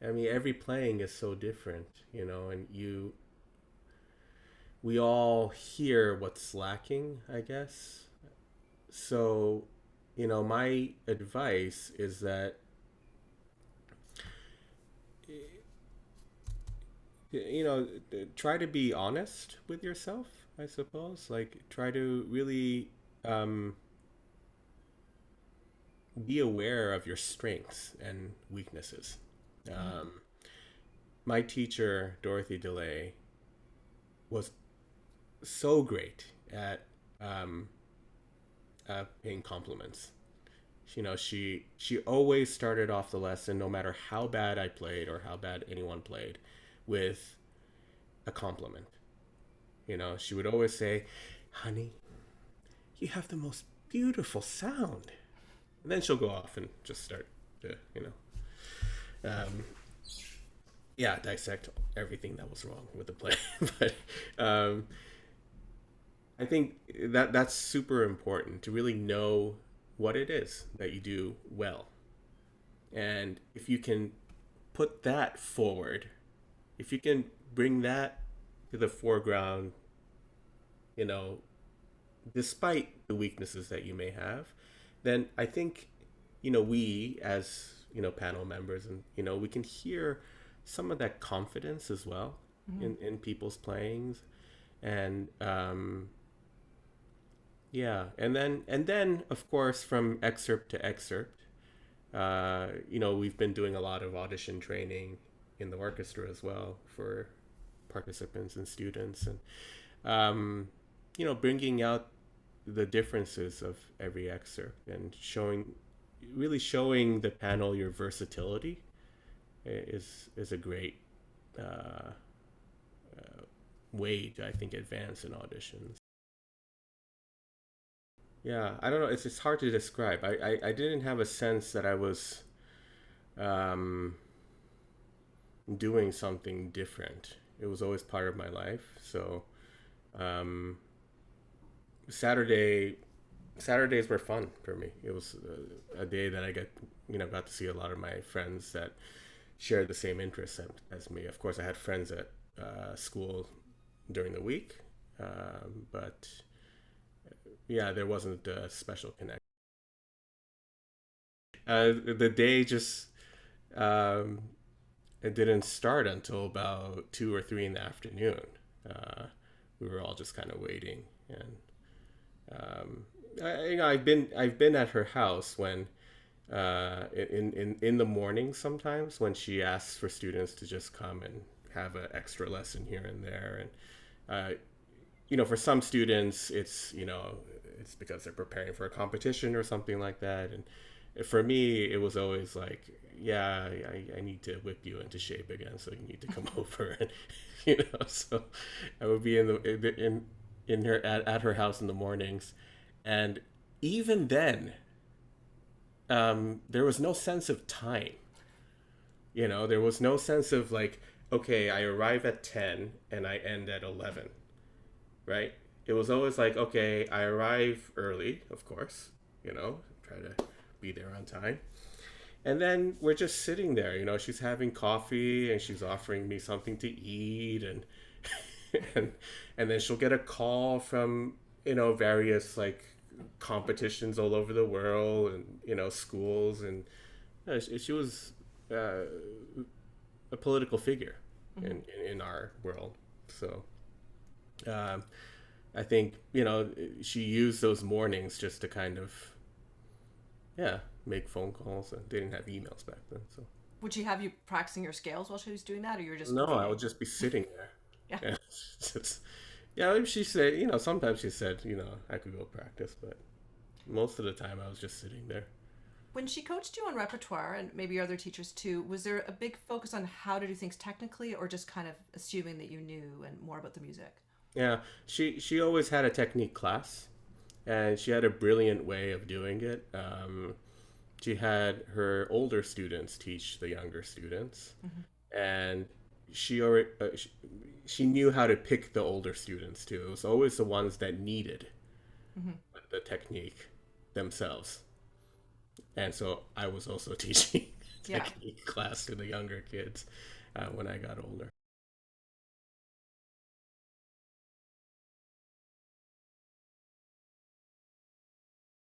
I mean, every playing is so different, and we all hear what's lacking, I guess. So, my advice is that, you know, try to be honest with yourself, I suppose. Like, try to really um, be aware of your strengths and weaknesses. Mm-hmm. Um, my teacher, Dorothy DeLay, was so great at um, paying compliments. She always started off the lesson, no matter how bad I played or how bad anyone played, with a compliment. She would always say, "Honey, you have the most beautiful sound." And then she'll go off and just start to, um, yeah, dissect everything that was wrong with the play. But um, I think that's super important to really know what it is that you do well. And if you can put that forward, if you can bring that to the foreground, you know, despite the weaknesses that you may have, then I think, we as, panel members, and, we can hear some of that confidence as well Mm-hmm. in people's playings. And yeah, and then of course from excerpt to excerpt, we've been doing a lot of audition training in the orchestra as well for participants and students, and bringing out the differences of every excerpt and really showing the panel your versatility is a great uh, way to, I think, advance in auditions. Yeah, I don't know. It's hard to describe. I didn't have a sense that I was um, doing something different. It was always part of my life. So um, Saturday Saturdays were fun for me. It was a day that I got to see a lot of my friends that shared the same interests as me. Of course, I had friends at school during the week, but yeah, there wasn't a special connection. The day just um, it didn't start until about 2 or 3 in the afternoon. Uh, we were all just kind of waiting, and I've been at her house when in the morning sometimes when she asks for students to just come and have an extra lesson here and there, and for some students it's because they're preparing for a competition or something like that, and for me it was always like, yeah, I need to whip you into shape again, so you need to come over, and so I would be in her at her house in the mornings, and even then there was no sense of time. There was no sense of like, okay, I arrive at 10 and I end at 11, right? It was always like, okay, I arrive early, of course, try to be there on time. And then we're just sitting there, she's having coffee and she's offering me something to eat, and and and then she'll get a call from, various like competitions all over the world, and schools, and she was uh, a political figure Mm-hmm. in our world. So um, I think she used those mornings just to kind of, yeah, make phone calls, and they didn't have emails back then. So Would she have you practicing your scales while she was doing that, or you were just no, I reading? would just be sitting there. Yeah. Yeah, yeah. She said, sometimes she said, I could go practice, but most of the time I was just sitting there. When she coached you on repertoire, and maybe your other teachers too, was there a big focus on how to do things technically, or just kind of assuming that you knew and more about the music? Yeah, she always had a technique class, and she had a brilliant way of doing it. She had her older students teach the younger students, Mm-hmm. and she already she knew how to pick the older students too. It was always the ones that needed Mm-hmm. the technique themselves, and so I was also teaching Yeah. technique class to the younger kids when I got older.